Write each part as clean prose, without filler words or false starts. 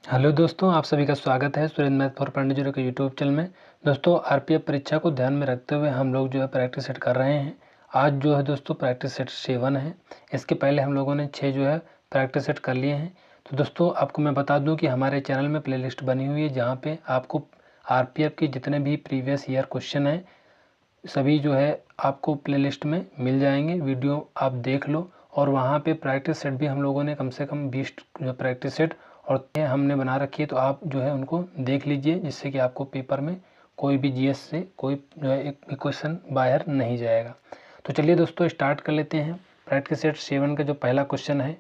Hello दोस्तों, आप सभी का स्वागत है सुरेंद्र मैथ फॉर पढ़ने जीरो के यूट्यूब चैनल में। दोस्तों, आरपीएफ परीक्षा को ध्यान में रखते हुए हम लोग प्रैक्टिस सेट कर रहे हैं। आज दोस्तों प्रैक्टिस सेट 7 है। इसके पहले हम लोगों ने 6 प्रैक्टिस सेट कर लिए हैं। तो दोस्तों, आपको मैं बता दूं कि हमारे चैनल में प्लेलिस्ट बनी हुई है जहाँ पे आपको आरपीएफ के जितने भी प्रीवियस ईयर क्वेश्चन हैं सभी आपको प्लेलिस्ट में मिल जाएंगे। वीडियो आप देख लो और वहाँ पे प्रैक्टिस सेट भी हम लोगों ने कम से कम 20 प्रैक्टिस सेट और हमने बना रखी है, तो आप उनको देख लीजिए, जिससे कि आपको पेपर में कोई भी जीएस से कोई एक भी क्वेश्चन बाहर नहीं जाएगा। तो चलिए दोस्तों स्टार्ट कर लेते हैं। प्रैक्टिस सेट 7 का जो पहला क्वेश्चन है,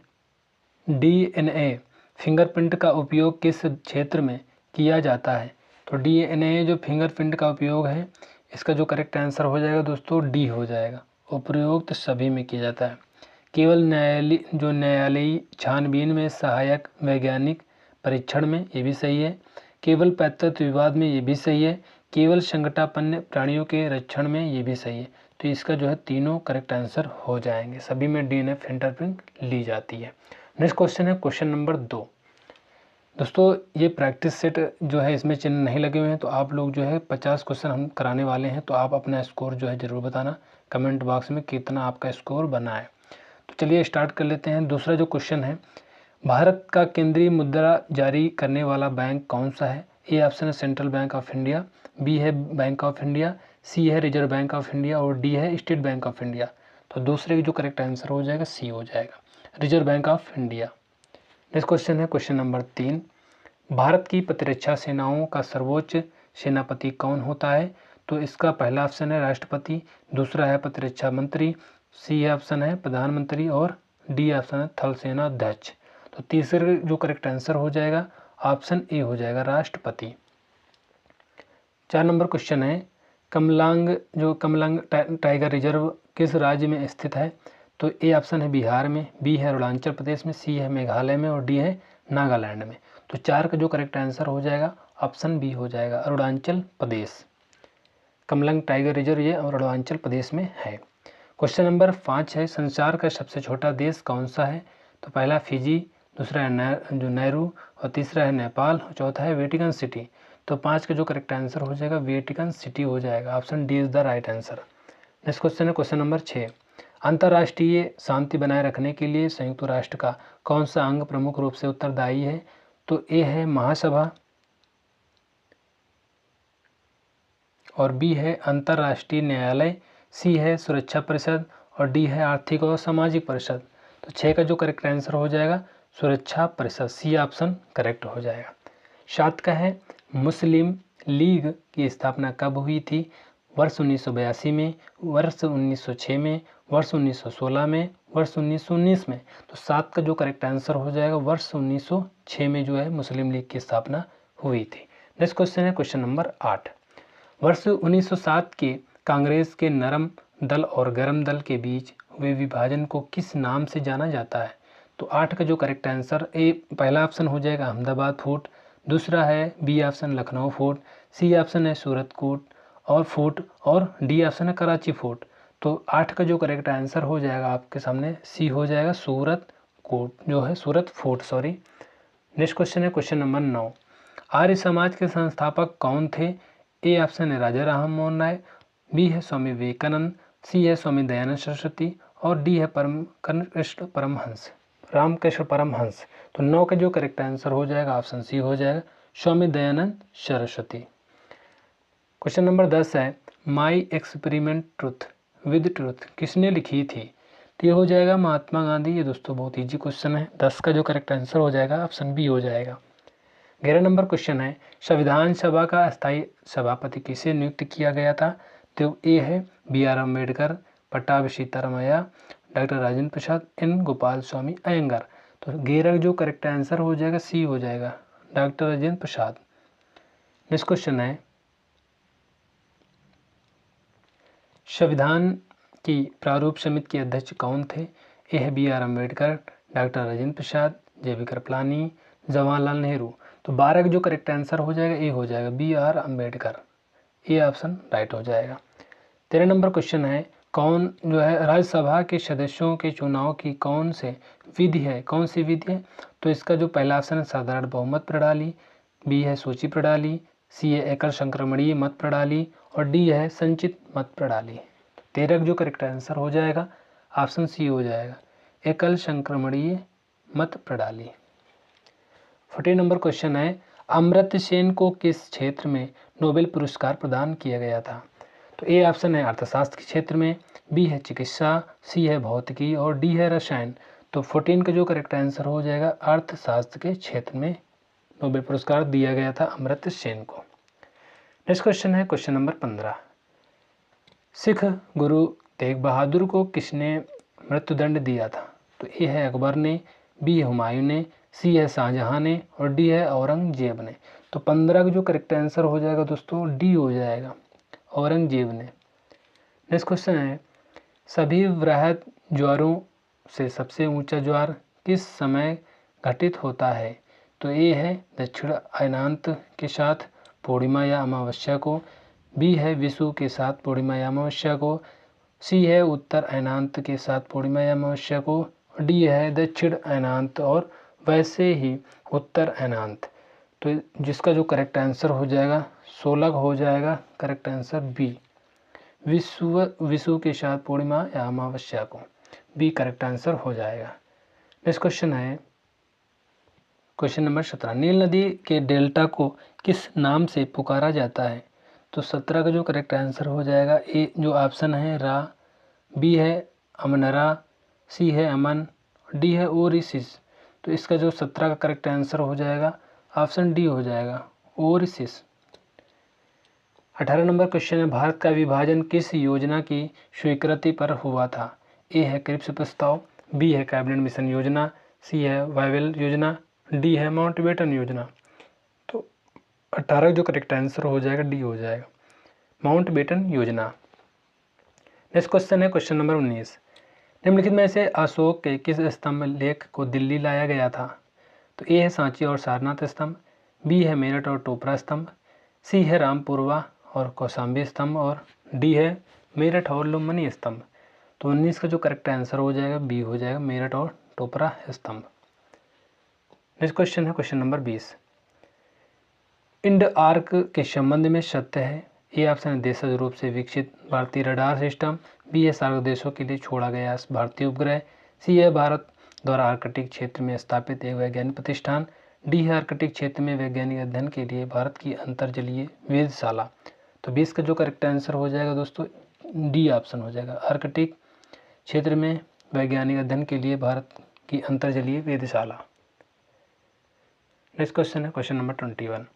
डीएनए फिंगरप्रिंट का उपयोग किस क्षेत्र में किया जाता है। तो डीएनए जो फिंगरप्रिंट का उपयोग है, इसका जो करेक्ट आंसर हो जाएगा दोस्तों डी हो जाएगा। उपयोग तो सभी में किया जाता है। केवल न्यायालयी छानबीन में, सहायक वैज्ञानिक परीक्षण में, ये भी सही है। केवल पैतृत्व विवाद में, ये भी सही है। केवल संकटापन्न प्राणियों के रक्षण में, ये भी सही है। तो इसका तीनों करेक्ट आंसर हो जाएंगे। सभी में डीएनए फिंगरप्रिंट ली जाती है। नेक्स्ट क्वेश्चन है क्वेश्चन नंबर 2। दोस्तों ये प्रैक्टिस सेट इसमें चिन्ह नहीं लगे हुए हैं, तो आप लोग 50 क्वेश्चन हम कराने वाले हैं। तो आप अपना स्कोर ज़रूर बताना कमेंट बॉक्स में कितना आपका स्कोर बना है। तो चलिए स्टार्ट कर लेते हैं। दूसरा जो क्वेश्चन है, भारत का केंद्रीय मुद्रा जारी करने वाला बैंक कौन सा है। ए ऑप्शन है Central Bank of India, B है बैंक ऑफ इंडिया, सी है रिजर्व बैंक ऑफ इंडिया और डी है स्टेट बैंक ऑफ इंडिया। तो दूसरे की जो करेक्ट आंसर हो जाएगा सी हो जाएगा, reserve Bank of India. Next question है क्वेश्चन नंबर 3। भारत की प्रतिरक्षा सेनाओं का सर्वोच्च सेनापति कौन होता है। तो इसका पहला ऑप्शन है राष्ट्रपति, दूसरा है प्रतिरक्षा मंत्री, सी ऑप्शन है प्रधानमंत्री और डी ऑप्शन है थल सेना अध्यक्ष। तो तीसरे जो करेक्ट आंसर हो जाएगा ऑप्शन ए हो जाएगा, राष्ट्रपति। 4 नंबर क्वेश्चन है, कमलांग टाइगर रिजर्व किस राज्य में स्थित है। तो ए ऑप्शन है बिहार में, बी है अरुणाचल प्रदेश में, सी है मेघालय में और डी है नागालैंड में। तो 4 का जो करेक्ट आंसर हो जाएगा ऑप्शन बी हो जाएगा, अरुणाचल प्रदेश। कमलंग टाइगर रिजर्व ये अरुणाचल प्रदेश में है। क्वेश्चन नंबर 5 है, संसार का सबसे छोटा देश कौन सा है। तो पहला फिजी, दूसरा है नेहरू और तीसरा है नेपाल और चौथा है वेटिकन सिटी। तो 5 का जो करेक्ट आंसर हो जाएगा वेटिकन सिटी हो जाएगा, option D is the right answer. Next question है क्वेश्चन नंबर 6। अंतर्राष्ट्रीय शांति बनाए रखने के लिए संयुक्त राष्ट्र का कौन सा अंग प्रमुख रूप से उत्तरदायी है। तो ए है महासभा और बी है अंतर्राष्ट्रीय न्यायालय, सी है सुरक्षा परिषद और डी है आर्थिक और सामाजिक परिषद। तो 6 का जो करेक्ट आंसर हो जाएगा सुरक्षा परिषद, सी ऑप्शन करेक्ट हो जाएगा। 7 का है, मुस्लिम लीग की स्थापना कब हुई थी। वर्ष 1982 में, वर्ष 1906 में, वर्ष 1916 में, वर्ष 1919 में। तो 7 का जो करेक्ट आंसर हो जाएगा वर्ष 1906 में मुस्लिम लीग की स्थापना हुई थी। नेक्स्ट क्वेश्चन है क्वेश्चन नंबर 8। वर्ष 1907 के कांग्रेस के नरम दल और गरम दल के बीच हुए विभाजन को किस नाम से जाना जाता है। तो 8 का जो करेक्ट आंसर ए पहला ऑप्शन हो जाएगा अहमदाबाद फोर्ट, दूसरा है B option Lucknow Fort, C option है सूरत कोट और फोर्ट और डी ऑप्शन है कराची फोर्ट। तो 8 का जो करेक्ट आंसर हो जाएगा आपके सामने सी हो जाएगा, सूरत कोट सूरत फोर्ट सॉरी। नेक्स्ट क्वेश्चन है क्वेश्चन नंबर 9। आर्य समाज के संस्थापक कौन थे। ए ऑप्शन है राजा राम मोहन राय, बी है स्वामी विवेकानंद, सी है स्वामी दयानंद सरस्वती और डी है रामकृष्ण परमहंस। तो 9 का जो करेक्ट आंसर हो जाएगा ऑप्शन सी हो जाएगा, स्वामी दयानंद सरस्वती। क्वेश्चन नंबर 10 है, my experiment truth with truth किसने लिखी थी। तो ये हो जाएगा महात्मा गांधी। ये दोस्तों बहुत ईजी क्वेश्चन है। 10 का जो करेक्ट आंसर हो जाएगा ऑप्शन बी हो जाएगा। 11 नंबर क्वेश्चन है, संविधान सभा का अस्थायी सभापति किसे नियुक्त किया गया था। तो ए है B R Ambedkar, Pattabhi Sitaramayya, doctor Rajendra Prasad, N Gopalaswami Ayyangar. तो 11 जो करेक्ट आंसर हो जाएगा सी हो जाएगा, डॉक्टर राजेंद्र प्रसाद। नेक्स्ट क्वेश्चन है, संविधान की प्रारूप समिति के अध्यक्ष कौन थे। ए है B R Ambedkar, doctor Rajendra Prasad, J B. Kripalani, Jawaharlal Nehru. तो 12 का जो करेक्ट आंसर हो जाएगा ए हो जाएगा, B R Ambedkar. A option right हो जाएगा। 13 नंबर क्वेश्चन है, कौन जो है राज्यसभा के सदस्यों के चुनाव की कौन सी विधि है, तो इसका जो पहला ऑप्शन है साधारण बहुमत प्रणाली, बी है सूची प्रणाली, सी है एकल संक्रमणीय मत प्रणाली और डी है संचित मत प्रणाली। 13 जो करेक्ट आंसर हो जाएगा ऑप्शन सी हो जाएगा, एकल संक्रमणीय मत प्रणाली। 40 नंबर क्वेश्चन है अमर्त्य सेन को किस क्षेत्र में नोबेल पुरस्कार प्रदान किया गया था? तो ए ऑप्शन है अर्थशास्त्र के क्षेत्र में, बी है चिकित्सा, सी है भौतिकी और डी है रसायन। तो 14 का जो करेक्ट आंसर हो जाएगा अर्थशास्त्र के क्षेत्र में नोबेल पुरस्कार दिया गया था अमर्त्य सेन को। नेक्स्ट क्वेश्चन है क्वेश्चन नंबर 15, सिख गुरु तेग बहादुर को किसने मृत्युदंड दिया था? तो ए है अकबर ने, बी है हुमायूं ने, सी है शाहजहां ने और डी है औरंगजेब ने। तो 15 का जो करेक्ट आंसर हो जाएगा दोस्तों डी हो जाएगा, औरंगजेब ने। नेक्स्ट क्वेश्चन है सभी वृहद ज्वारों से सबसे ऊंचा ज्वार किस समय घटित होता है? तो ए है दक्षिण अयनांत के साथ पूर्णिमा या अमावस्या को, बी है विषु के साथ पूर्णिमा या अमावस्या को, सी है उत्तर अयनांत के साथ पूर्णिमा या अमावस्या को, डी है दक्षिण अयनांत और वैसे ही उत्तर अयनांत। तो जिसका जो करेक्ट आंसर हो जाएगा 16 हो जाएगा करेक्ट आंसर बी, विषु के साथ पूर्णिमा या अमावस्या को, बी करेक्ट आंसर हो जाएगा। नेक्स्ट क्वेश्चन है क्वेश्चन नंबर 17, नील नदी के डेल्टा को किस नाम से पुकारा जाता है? तो 17 का जो करेक्ट आंसर हो जाएगा ए जो ऑप्शन है रा, बी है अमनरा, सी है अमन, डी है ओरिसिस। तो इसका जो 17 का करेक्ट आंसर हो जाएगा ऑप्शन डी हो जाएगा, ओरिसिस। 18 नंबर क्वेश्चन है भारत का विभाजन किस योजना की स्वीकृति पर हुआ था? ए है क्रिप्स प्रस्ताव, बी है कैबिनेट मिशन योजना, सी है वाइवेल योजना, डी है माउंटबेटन योजना। तो 18 जो करेक्ट आंसर हो जाएगा डी हो जाएगा, माउंटबेटन योजना। नेक्स्ट क्वेश्चन है क्वेश्चन नंबर 19, निम्नलिखित में से अशोक के किस स्तंभ लेख को दिल्ली लाया गया था? तो ए है सांची और सारनाथ स्तंभ, बी है मेरठ और टोपरा स्तंभ, सी है रामपुरवा और कौशाम्बी स्तंभ और डी है मेरठ और लुम्बिनी स्तंभ। तो 19 का जो करेक्ट आंसर हो जाएगा बी हो जाएगा, मेरठ और टोपरा स्तंभ। नेक्स्ट क्वेश्चन है क्वेश्चन नंबर 20, इंड आर्क के संबंध में सत्य है? ए ऑप्शन है देशज रूप से विकसित भारतीय रडार सिस्टम, बी है सार्क देशों के लिए छोड़ा गया भारतीय उपग्रह, सी है भारत द्वारा आर्कटिक क्षेत्र में स्थापित एक वैज्ञानिक प्रतिष्ठान, डी है आर्कटिक क्षेत्र में वैज्ञानिक अध्ययन के लिए भारत की अंतर्जलीय वेधशाला। तो 20 का जो करेक्ट आंसर हो जाएगा दोस्तों डी ऑप्शन हो जाएगा, आर्कटिक क्षेत्र में वैज्ञानिक अध्ययन के लिए भारत की अंतर्जलीय वेधशाला। नेक्स्ट क्वेश्चन है क्वेश्चन नंबर 21,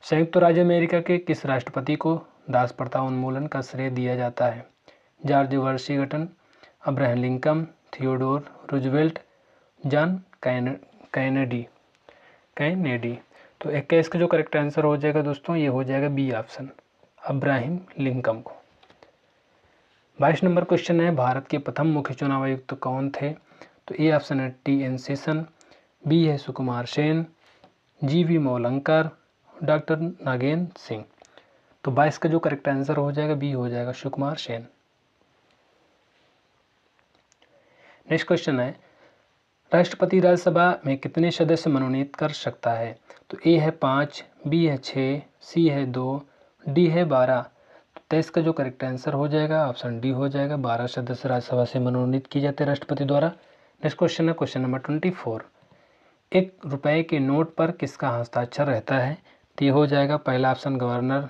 संयुक्त राज्य अमेरिका के किस राष्ट्रपति को दास प्रथा उन्मूलन का श्रेय दिया जाता है? George Washington, Abraham Lincoln, Theodore Roosevelt, John Kennedy. तो 21 का जो करेक्ट आंसर हो जाएगा दोस्तों ये हो जाएगा बी ऑप्शन, अब्राहम लिंकन को। 22 नंबर क्वेश्चन है भारत के प्रथम मुख्य चुनाव आयुक्त कौन थे? तो ए ऑप्शन है टी.एन. शेषन, बी है सुकुमार सेन, जी.वी. मौलंकर, डॉक्टर नागेंद्र सिंह। तो 22 का जो करेक्ट आंसर हो जाएगा बी हो जाएगा, सुकुमार सेन। नेक्स्ट क्वेश्चन है राष्ट्रपति राज्यसभा में कितने सदस्य मनोनीत कर सकता है? तो ए है 5, बी है 6, सी है 2, डी है 12। तो 23 का जो करेक्ट आंसर हो जाएगा ऑप्शन डी हो जाएगा, 12 सदस्य राज्यसभा से मनोनीत किए जाते हैं राष्ट्रपति द्वारा। नेक्स्ट क्वेश्चन है क्वेश्चन नंबर 24, 1 रुपये के नोट पर किसका हस्ताक्षर रहता है? तो ये हो जाएगा पहला option governor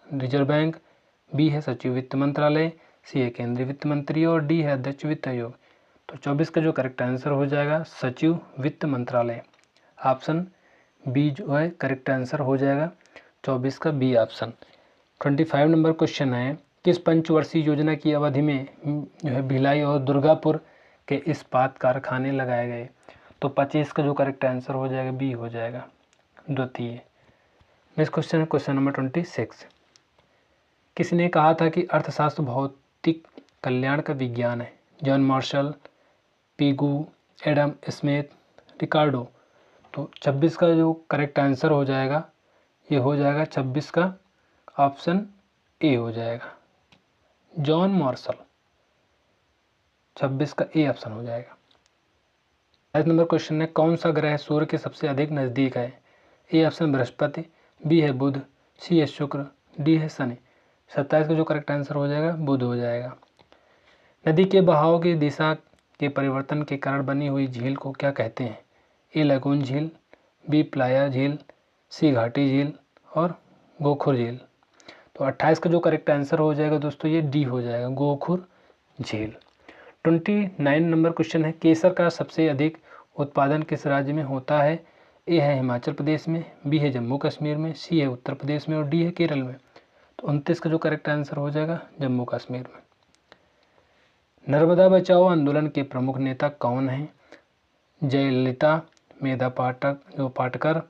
reserve bank, B है सचिव वित्त मंत्रालय, सी है केंद्रीय वित्त मंत्री और डी है अध्यक्ष वित्त आयोग। तो 24 का जो करेक्ट आंसर हो जाएगा सचिव वित्त मंत्रालय, ऑप्शन बी जो है करेक्ट आंसर हो जाएगा 24 का बी ऑप्शन। 25 नंबर क्वेश्चन है किस पंचवर्षीय योजना की अवधि में जो है भिलाई और दुर्गापुर के इस्पात कारखाने लगाए गए? तो 25 का जो करेक्ट आंसर हो जाएगा बी हो जाएगा, द्वितीय। नेक्स्ट क्वेश्चन है क्वेश्चन नंबर 26, किसने कहा था कि अर्थशास्त्र भौतिक कल्याण का विज्ञान है? John Marshall, Pigou, Adam Smith, Ricardo. तो 26 का जो करेक्ट आंसर हो जाएगा ये हो जाएगा 26 का ऑप्शन ए हो जाएगा, जॉन मार्शल। 26 का ए ऑप्शन हो जाएगा। 22 नंबर क्वेश्चन है, कौन सा ग्रह सूर्य के सबसे अधिक नज़दीक है? ए ऑप्शन बृहस्पति, बी है बुध, सी है शुक्र, डी है शनि। 27 का जो करेक्ट आंसर हो जाएगा बुध हो जाएगा। नदी के बहाव की दिशा के परिवर्तन के कारण बनी हुई झील को क्या कहते हैं? ए लगून झील, बी प्लाया झील, सी घाटी झील और गोखुर झील। तो 28 का जो करेक्ट आंसर हो जाएगा दोस्तों ये डी हो जाएगा, गोखुर झील। 29 नंबर क्वेश्चन है, केसर का सबसे अधिक उत्पादन किस राज्य में होता है? ए है हिमाचल प्रदेश में, बी है जम्मू कश्मीर में, सी है उत्तर प्रदेश में और डी है केरल में। तो 29 का जो करेक्ट आंसर हो जाएगा जम्मू कश्मीर में। नर्मदा बचाओ आंदोलन के प्रमुख नेता कौन हैं? जयललिता, मेधा पाटकर,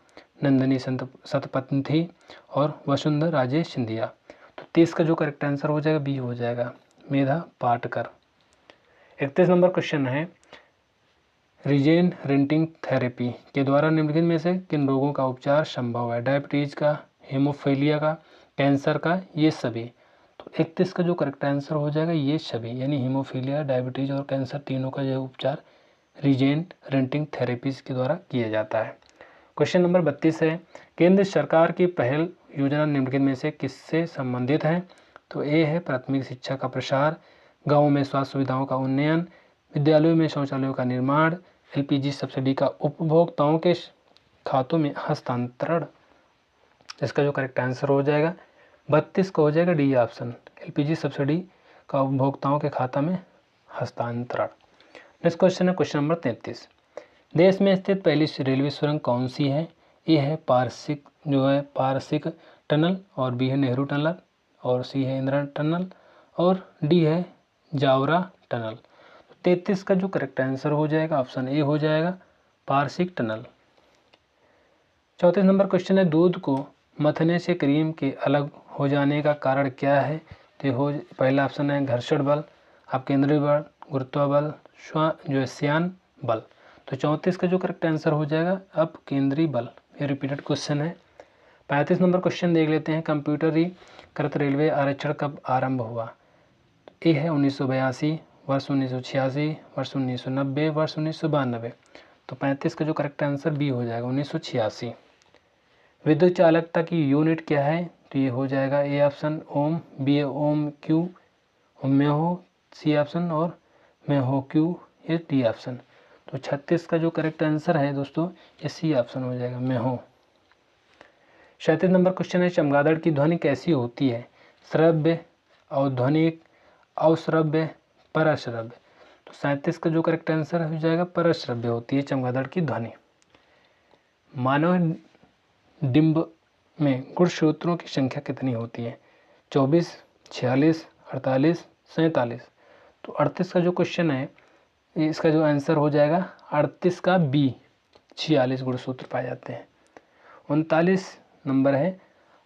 नंदिनी सतपथी और वसुंधरा राजे सिंधिया। तो 30 का जो करेक्ट आंसर हो जाएगा बी हो जाएगा, मेधा पाटकर। 31 नंबर क्वेश्चन है, रीजेनरेटिव थेरेपी के द्वारा निम्नलिखित में से किन रोगों का उपचार संभव है? डायबिटीज का, हेमोफीलिया का, कैंसर का, ये सभी। तो 31 का जो करेक्ट आंसर हो जाएगा ये सभी, यानी हीमोफीलिया, डायबिटीज और कैंसर तीनों का जो उपचार रीजेनरेटिव थेरेपीज के द्वारा किया जाता है। क्वेश्चन नंबर 32 है, केंद्र सरकार की पहल योजना निम्नलिखित में से किससे संबंधित है? तो ए है प्राथमिक शिक्षा का प्रसार, गाँव में स्वास्थ्य सुविधाओं का उन्नयन, विद्यालयों में शौचालयों का निर्माण, एलपीजी सब्सिडी का उपभोक्ताओं के खातों में हस्तांतरण। इसका जो करेक्ट आंसर हो जाएगा 32 का हो जाएगा डी ऑप्शन, एलपीजी सब्सिडी का उपभोक्ताओं के खाता में हस्तांतरण। नेक्स्ट क्वेश्चन है क्वेश्चन नंबर 33, देश में स्थित पहली रेलवे सुरंग कौन सी है? ए है पारसिक टनल और बी है नेहरू टनल और सी है इंदिरा टनल और डी है जावरा टनल। 33 का जो करेक्ट आंसर हो जाएगा ऑप्शन ए हो जाएगा, पारसिक टनल। 34 नंबर क्वेश्चन है, दूध को मथने से क्रीम के अलग हो जाने का कारण क्या है? तो पहला ऑप्शन है घर्षण बल, अपकेंद्रीय बल, गुरुत्व बल, श्वान बल। तो 34 का जो करेक्ट आंसर हो जाएगा अपकेंद्रीय बल। ये रिपीटेड क्वेश्चन है। 35 नंबर क्वेश्चन देख लेते हैं, कंप्यूटरीकृत रेलवे आरक्षण कब आरंभ हुआ? ए है 1982, वर्ष 1986, वर्ष 1990, वर्ष 1992। तो 35 का जो करेक्ट आंसर बी हो जाएगा 1986। विद्युत चालकता की यूनिट क्या है? तो ये हो जाएगा ए ऑप्शन ओम, बी है ओम क्यू, म्हो सी ऑप्शन और म्हो क्यू ये डी ऑप्शन। तो 36 का जो करेक्ट आंसर है दोस्तों ये सी ऑप्शन हो जाएगा, म्हो। 37 नंबर क्वेश्चन है, चमगादड़ की ध्वनि कैसी होती है? श्रव्य, अध्वनिक, अश्रव्य, परश्रव्य। तो 37 का जो करेक्ट आंसर हो जाएगा परश्रव्य होती है चमगादड़ की ध्वनि। मानव डिंब में गुणसूत्रों की संख्या कितनी होती है? 24, 46, 48, 47। तो 38 का जो क्वेश्चन है इसका जो आंसर हो जाएगा 38 का बी, 46 गुणसूत्र पाए जाते हैं। 39 नंबर है,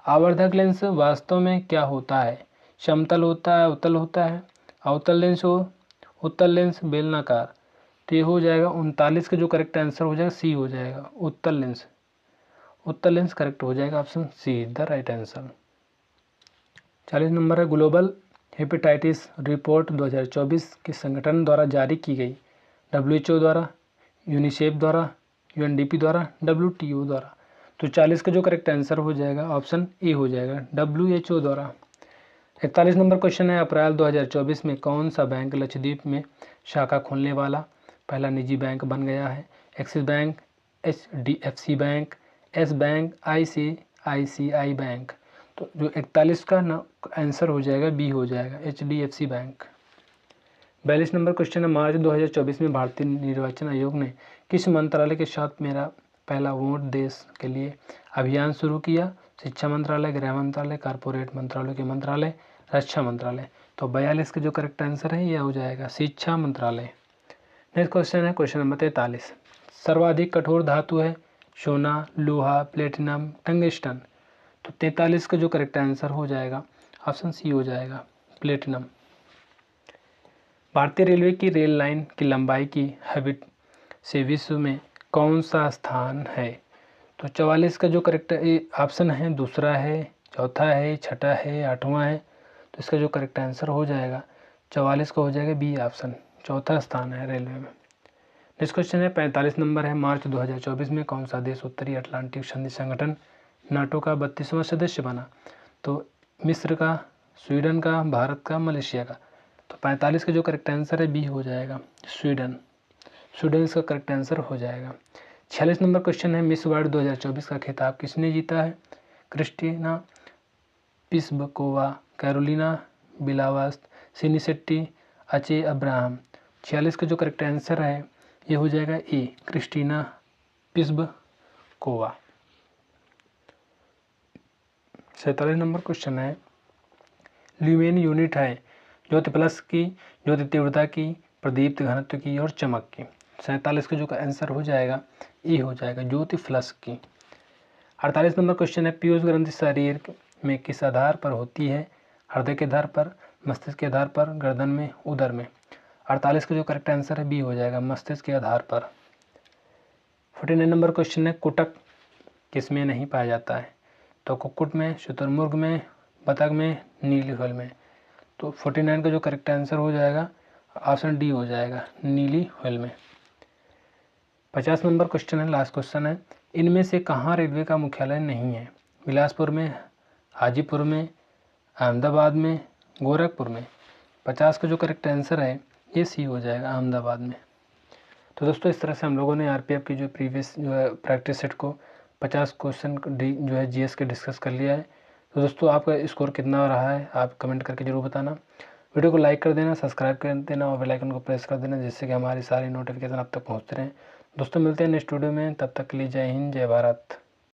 आवर्धक लेंस वास्तव में क्या होता है? समतल होता है, उत्तल होता है, अवतल लेंस हो, उत्तल लेंस, बेलनाकार। तो ये हो जाएगा 39 का जो करेक्ट आंसर हो जाएगा सी हो जाएगा, उत्तल लेंस। उत्तल लेंस करेक्ट हो जाएगा option see the right answer. 40 number है, ग्लोबल हेपेटाइटिस रिपोर्ट 2024 किस संगठन द्वारा जारी की गई? WHO द्वारा, यूनिसेफ द्वारा, UNDP द्वारा, WTO द्वारा। तो 40 का जो करेक्ट आंसर हो जाएगा ऑप्शन ए हो जाएगा, WHO द्वारा। 41 नंबर क्वेश्चन है, अप्रैल 2024 में कौन सा बैंक लक्षद्वीप में शाखा खोलने वाला पहला निजी बैंक बन गया है? Axis bank, HDFC bank, S bank, ICICI bank. तो जो 41 का आंसर हो जाएगा बी हो जाएगा, HDFC बैंक। 42 नंबर क्वेश्चन है, मार्च 2024 में भारतीय निर्वाचन आयोग ने किस मंत्रालय के साथ मेरा पहला वोट देश के लिए अभियान शुरू किया? शिक्षा मंत्रालय, गृह मंत्रालय, कारपोरेट मंत्रालय के मंत्रालय, रक्षा मंत्रालय। तो 42 का जो करेक्ट आंसर है यह हो जाएगा शिक्षा मंत्रालय। नेक्स्ट क्वेश्चन है क्वेश्चन नंबर 43, सर्वाधिक कठोर धातु है? सोना, लोहा, प्लेटिनम, टंगस्टन। तो 43 का जो करेक्ट आंसर हो जाएगा ऑप्शन सी हो जाएगा, प्लेटिनम। भारतीय रेलवे की रेल लाइन की लंबाई की हैबिट से विश्व में कौन सा स्थान है? तो 44 का जो करेक्ट ऑप्शन है दूसरा है, चौथा है, छठा है, आठवां है। तो इसका जो करेक्ट आंसर हो जाएगा 44 का हो जाएगा बी ऑप्शन, चौथा स्थान है रेलवे में। नेक्स्ट क्वेश्चन है 45 नंबर है, मार्च 2024 में कौन सा देश उत्तरी अटलांटिक संधि संगठन नाटो का 32वां सदस्य बना? तो मिस्र का, स्वीडन का, भारत का, मलेशिया का। तो 45 का जो करेक्ट आंसर है बी हो जाएगा, स्वीडन। स्वीडन इसका करेक्ट आंसर हो जाएगा। 46 नंबर क्वेश्चन है, मिस वर्ल्ड 2024 का खिताब किसने जीता है? क्रिस्टीना पिस्बकोवा, कैरोलिना बिलावास, सिनीसेट्टी, अचे अब्राहम। 46 का जो करेक्ट आंसर है ये हो जाएगा ए, क्रिस्टीना पिस्बकोवा। 47 नंबर क्वेश्चन है, ल्यूमेन यूनिट है ज्योति प्लस की, ज्योति तीव्रता की, प्रदीप्त घनत्व की और चमक की। 47 का जो आंसर हो जाएगा ए हो जाएगा, ज्योति फ्लक्स की। 48 नंबर क्वेश्चन है, पीयूष ग्रंथि शरीर में किस आधार पर होती है? हृदय के आधार पर, मस्तिष्क के आधार पर, गर्दन में, उदर में। 48 का जो करेक्ट आंसर है बी हो जाएगा, मस्तिष्क के आधार पर। 49 नंबर क्वेश्चन है, कुटक किस में नहीं पाया जाता है? तो कुक्कुट में, शुतुरमुर्ग में, बतख में, नीली व्हेल में। तो 49 का जो करेक्ट आंसर हो जाएगा ऑप्शन डी हो जाएगा, नीली व्हेल में। 50 नंबर क्वेश्चन है, लास्ट क्वेश्चन है, इनमें से कहाँ रेलवे का मुख्यालय नहीं है? बिलासपुर में, हाजीपुर में, अहमदाबाद में, गोरखपुर में। 50 का जो करेक्ट आंसर है ये सी हो जाएगा, अहमदाबाद में। तो दोस्तों इस तरह से हम लोगों ने आरपीएफ की जो प्रीवियस जो है प्रैक्टिस सेट को 50 क्वेश्चन जो है जीएस के डिस्कस कर लिया है। तो दोस्तों आपका स्कोर कितना रहा है आप कमेंट करके जरूर बताना। वीडियो को लाइक कर देना, सब्सक्राइब कर देना और बेल आइकन को प्रेस कर देना, जिससे कि हमारी सारी नोटिफिकेशन आप तक पहुँचते रहें। दोस्तों मिलते हैं नेक्स्ट वीडियो में, तब तक के लिए जय हिंद, जय भारत।